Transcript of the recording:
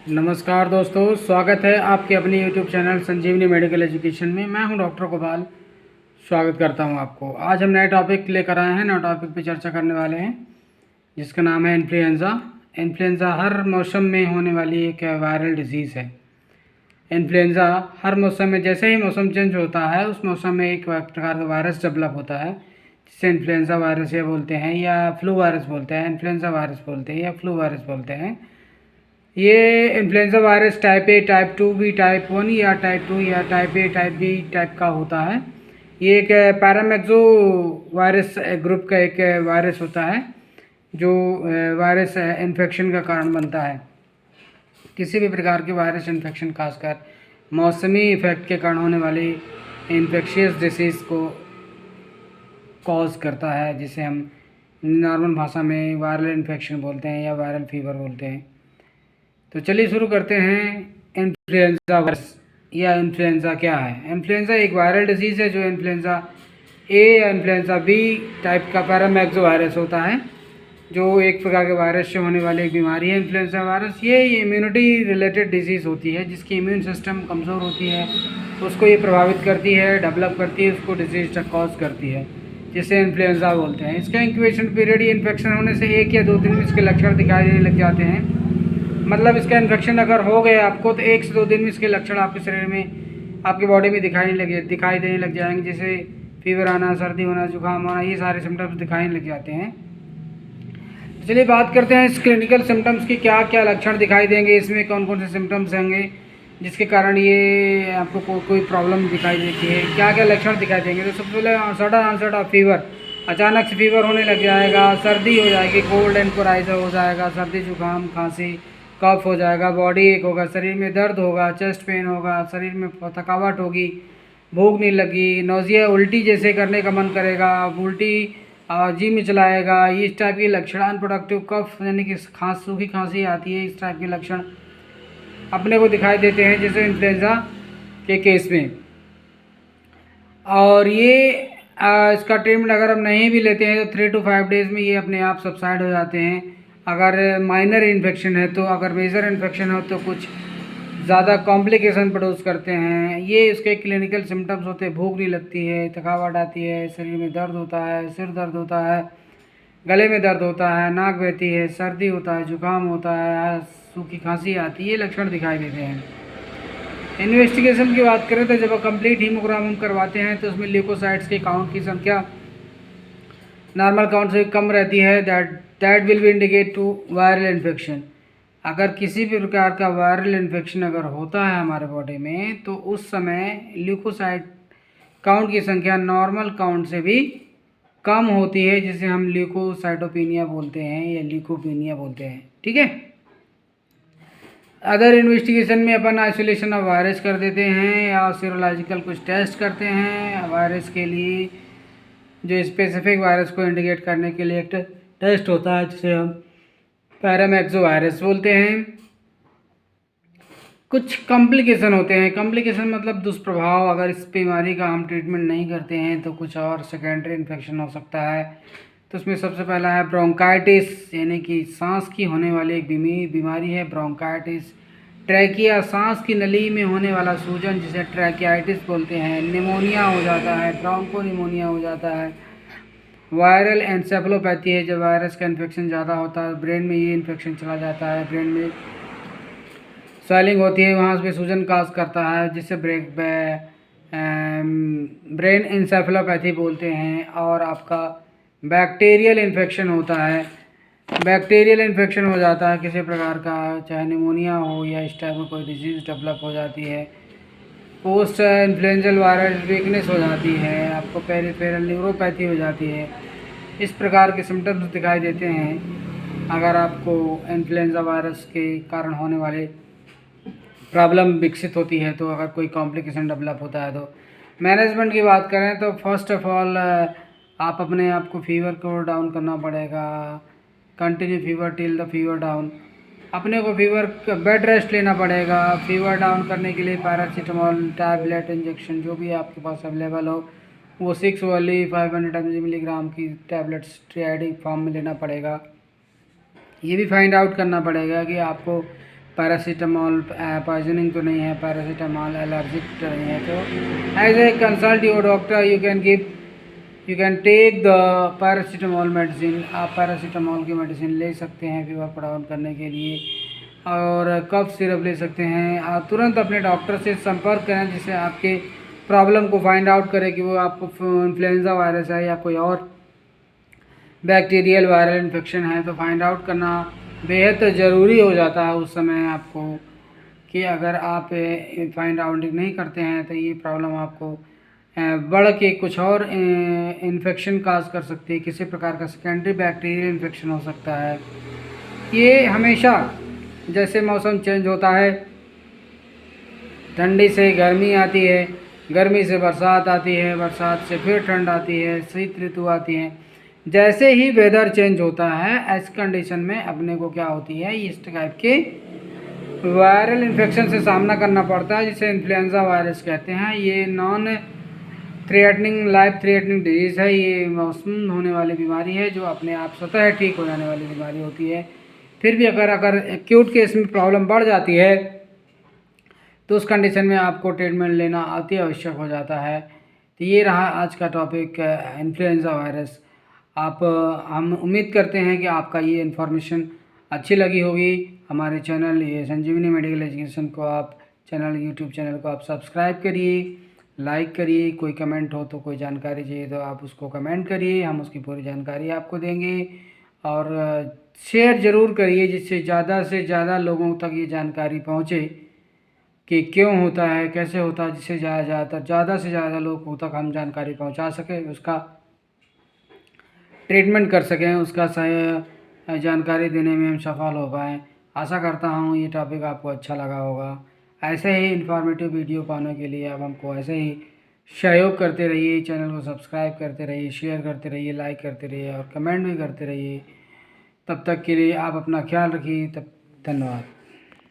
नमस्कार दोस्तों, स्वागत है आपके अपने यूट्यूब चैनल संजीवनी मेडिकल एजुकेशन में। मैं हूं डॉक्टर गोपाल। स्वागत करता हूं आपको। आज हम नए टॉपिक लेकर आए हैं। नए टॉपिक पे चर्चा करने वाले हैं जिसका नाम है इन्फ्लुएंज़ा। इन्फ्लुएंज़ा हर मौसम में होने वाली एक वायरल डिजीज़ है। इन्फ्लुएंज़ा हर मौसम में, जैसे ही मौसम चेंज होता है उस मौसम में एक प्रकार का वायरस डेवलप होता है जिसे इन्फ्लुएंज़ा वायरस ये बोलते हैं या फ्लू वायरस बोलते हैं। इन्फ्लुएंज़ा वायरस बोलते हैं या फ्लू वायरस बोलते हैं। ये influenza virus type A, type 2 भी, टाइप 1 या टाइप 2 या type A, type B type का होता है। ये एक पैरामेक्सो वायरस ग्रुप का एक वायरस होता है जो वायरस इन्फेक्शन का कारण बनता है। किसी भी प्रकार के वायरस इन्फेक्शन, खासकर मौसमी इफेक्ट के कारण होने वाली इन्फेक्शियस डिसीज़ को कॉज करता है, जिसे हम नॉर्मल भाषा में वायरल इन्फेक्शन बोलते हैं या वायरल फीवर बोलते हैं। तो चलिए शुरू करते हैं। इन्फ्लुएंज़ा वायरस या इन्फ्लुएंज़ा क्या है? इन्फ्लुएंज़ा एक वायरल डिजीज़ है जो इन्फ्लुएंज़ा ए या इन्फ्लुएंज़ा बी टाइप का पैरामेक्सो वायरस होता है, जो एक प्रकार के वायरस से होने वाली एक बीमारी है। इन्फ्लुएंज़ा वायरस ये इम्यूनिटी रिलेटेड डिजीज़ होती है, जिसकी इम्यून सिस्टम कमज़ोर होती है, उसको ये प्रभावित करती है, डेवलप करती है, उसको डिजीज़ तक कॉज करती है, जिसे इन्फ्लुएंज़ा बोलते हैं। इसका इंक्यूबेशन पीरियड, ये इन्फेक्शन होने से 1 या 2 दिन में इसके लक्षण दिखाई देने लग जाते हैं। मतलब इसका इन्फेक्शन अगर हो गया आपको तो 1 से 2 दिन में इसके लक्षण आपके शरीर में, आपकी बॉडी में दिखाई देने लग जाएंगे, जैसे फीवर आना, सर्दी होना, जुकाम होना, ये सारे सिम्टम्स दिखाई लग जाते हैं। चलिए बात करते हैं इस क्लिनिकल सिम्टम्स की, क्या क्या लक्षण दिखाई देंगे, इसमें कौन कौन से सिम्टम्स होंगे जिसके कारण ये आपको कोई प्रॉब्लम दिखाई देती है, क्या क्या लक्षण दिखाई देंगे। तो सबसे पहले सडन ऑनसेट ऑफ फीवर, अचानक से फीवर होने लग जाएगा, सर्दी हो जाएगी, कोल्ड एंड कोराइजर हो जाएगा, सर्दी, जुकाम, खांसी, कफ हो जाएगा, बॉडी एक होगा, शरीर में दर्द होगा, चेस्ट पेन होगा, शरीर में थकावट होगी, भूख नहीं लगी, नौजिया, उल्टी जैसे करने का मन करेगा, उल्टी जी में चलाएगा, इस टाइप के लक्षण। अनप्रोडक्टिव कफ यानी कि सूखी खांसी आती है, इस टाइप के लक्षण अपने को दिखाई देते हैं जैसे इन्फ्लुएंज़ा के केस में। और ये इसका ट्रीटमेंट अगर हम नहीं भी लेते हैं तो 3 to 5 डेज़ में ये अपने आप सबसाइड हो जाते हैं, अगर माइनर इन्फेक्शन है तो। अगर मेजर इन्फेक्शन हो तो कुछ ज़्यादा कॉम्प्लिकेशन प्रोड्यूस करते हैं। ये इसके क्लिनिकल सिम्टम्स होते हैं। भूख नहीं लगती है, थकावट आती है, शरीर में दर्द होता है, सिर दर्द होता है, गले में दर्द होता है, नाक बहती है, सर्दी होता है, जुकाम होता है, सूखी खांसी आती है, ये लक्षण दिखाई देते हैं। इन्वेस्टिगेशन की बात करें तो जब कंप्लीट हीमोग्राम हम करवाते हैं तो उसमें ल्यूकोसाइट्स के काउंट की संख्या नॉर्मल काउंट से कम रहती है। That will be indicate to viral infection. अगर किसी भी प्रकार का वायरल इन्फेक्शन अगर होता है हमारे बॉडी में तो उस समय ल्यूकोसाइट काउंट की संख्या नॉर्मल काउंट से भी कम होती है, जिसे हम ल्यूकोसाइटोपिनिया बोलते हैं या ल्यूकोपिनिया बोलते हैं। ठीक है। अदर इन्वेस्टिगेशन में अपन आइसोलेशन ऑफ वायरस कर देते हैं या सीरोलॉजिकल कुछ टेस्ट करते हैं वायरस के लिए, जो स्पेसिफिक वायरस को इंडिकेट करने के लिए एक टेस्ट होता है जिसे हम पैरामेक्सो वायरस बोलते हैं। कुछ कॉम्प्लिकेशन होते हैं। कॉम्प्लिकेशन मतलब दुष्प्रभाव, अगर इस बीमारी का हम ट्रीटमेंट नहीं करते हैं तो कुछ और सेकेंडरी इन्फेक्शन हो सकता है। तो उसमें सबसे पहला है ब्रोंकाइटिस, यानी कि सांस की होने वाली एक बीमारी है ब्रोंकाइटिस। ट्रैकिया, सांस की नली में होने वाला सूजन जिसे ट्रैकियाइटिस बोलते हैं। निमोनिया हो जाता है, ब्रोंको निमोनिया हो जाता है। वायरल एनसेफेलोपैथी है, जब वायरस का इन्फेक्शन ज़्यादा होता है, ब्रेन में ये इन्फेक्शन चला जाता है, ब्रेन में स्वेलिंग होती है, वहाँ से सूजन काज करता है, जिसे ब्रेन एनसेफेलोपैथी बोलते हैं। और आपका बैक्टीरियल इन्फेक्शन होता है, बैक्टीरियल इन्फेक्शन हो जाता है किसी प्रकार का, चाहे निमोनिया हो या इस टाइप का कोई डिजीज़ डेवलप हो जाती है। पोस्ट इन्फ्लुएंजल वायरल वीकनेस हो जाती है, आपको पेरिफेरल न्यूरोपैथी हो जाती है। इस प्रकार के सिम्टम्स दिखाई देते हैं अगर आपको इन्फ्लुएंजा वायरस के कारण होने वाले प्रॉब्लम विकसित होती है, तो अगर कोई कॉम्प्लिकेशन डेवलप होता है तो। मैनेजमेंट की बात करें तो फर्स्ट ऑफ ऑल आप अपने आप को फीवर को डाउन करना पड़ेगा। Continue fever till the fever down. अपने को फीवर बेड रेस्ट लेना पड़ेगा। फीवर डाउन करने के लिए पैरासीटामोल टैबलेट, इंजेक्शन जो भी आपके पास अवेलेबल हो वो 6 वाली 500 मिलीग्राम की टैबलेट्स ट्राइडिक फॉर्म में लेना पड़ेगा। ये भी फाइंड आउट करना पड़ेगा कि आपको पैरासीटामॉल पॉइजनिंग तो नहीं है, पैरासीटामॉल एलर्जिक तो नहीं है, तो as a consult your doctor you can take the paracetamol medicine. आप पैरासीटामॉल की मेडिसिन ले सकते हैं फीवर पुट डाउन करने के लिए, और कफ सिरप ले सकते हैं। आप तुरंत अपने डॉक्टर से संपर्क करें जिससे आपके प्रॉब्लम को फाइंड आउट करें कि वो आपको इन्फ्लुएंजा वायरस है या कोई और बैक्टीरियल वायरल इन्फेक्शन है। तो फाइंड आउट करना बेहद ज़रूरी हो जाता है उस समय आपको, कि अगर आप फाइंड आउट नहीं करते हैं तो ये प्रॉब्लम आपको बढ़ के कुछ और इन्फेक्शन काज कर सकती है, किसी प्रकार का सेकेंडरी बैक्टीरियल इन्फेक्शन हो सकता है। ये हमेशा जैसे मौसम चेंज होता है, ठंडी से गर्मी आती है, गर्मी से बरसात आती है, बरसात से फिर ठंड आती है, शीत ऋतु आती है। जैसे ही वेदर चेंज होता है ऐसी कंडीशन में अपने को क्या होती है, इस टाइप के वायरल इन्फेक्शन से सामना करना पड़ता है, जिसे इन्फ्लुएंजा वायरस कहते हैं। ये non threatening life threatening disease है, ये मौसम होने वाली बीमारी है जो अपने आप स्वतः ठीक हो जाने वाली बीमारी होती है। फिर भी अगर एक्यूट केस में प्रॉब्लम बढ़ जाती है तो उस कंडीशन में आपको ट्रीटमेंट लेना अति आवश्यक हो जाता है। तो ये रहा आज का टॉपिक, इन्फ्लुएंजा वायरस। हम उम्मीद करते हैं कि आपका ये इन्फॉर्मेशन अच्छी लगी होगी। हमारे चैनल ये संजीवनी मेडिकल एजुकेशन को आप यूट्यूब चैनल को आप सब्सक्राइब करिए, लाइक करिए। कोई कमेंट हो तो कोई जानकारी चाहिए तो आप उसको कमेंट करिए, हम उसकी पूरी जानकारी आपको देंगे। और शेयर ज़रूर करिए जिससे ज़्यादा से ज़्यादा लोगों तक ये जानकारी पहुँचे कि क्यों होता है, कैसे होता है, जिससे ज़्यादा से ज़्यादा लोगों तक हम जानकारी पहुँचा सकें, उसका ट्रीटमेंट कर सकें, उसका सही जानकारी देने में हम सफल हो पाएँ। आशा करता हूँ ये टॉपिक आपको अच्छा लगा होगा। ऐसे ही इन्फॉर्मेटिव वीडियो पाने के लिए आप हमको ऐसे ही सहयोग करते रहिए, चैनल को सब्सक्राइब करते रहिए, शेयर करते रहिए, लाइक करते रहिए और कमेंट भी करते रहिए। तब तक के लिए आप अपना ख्याल रखिए। तब धन्यवाद।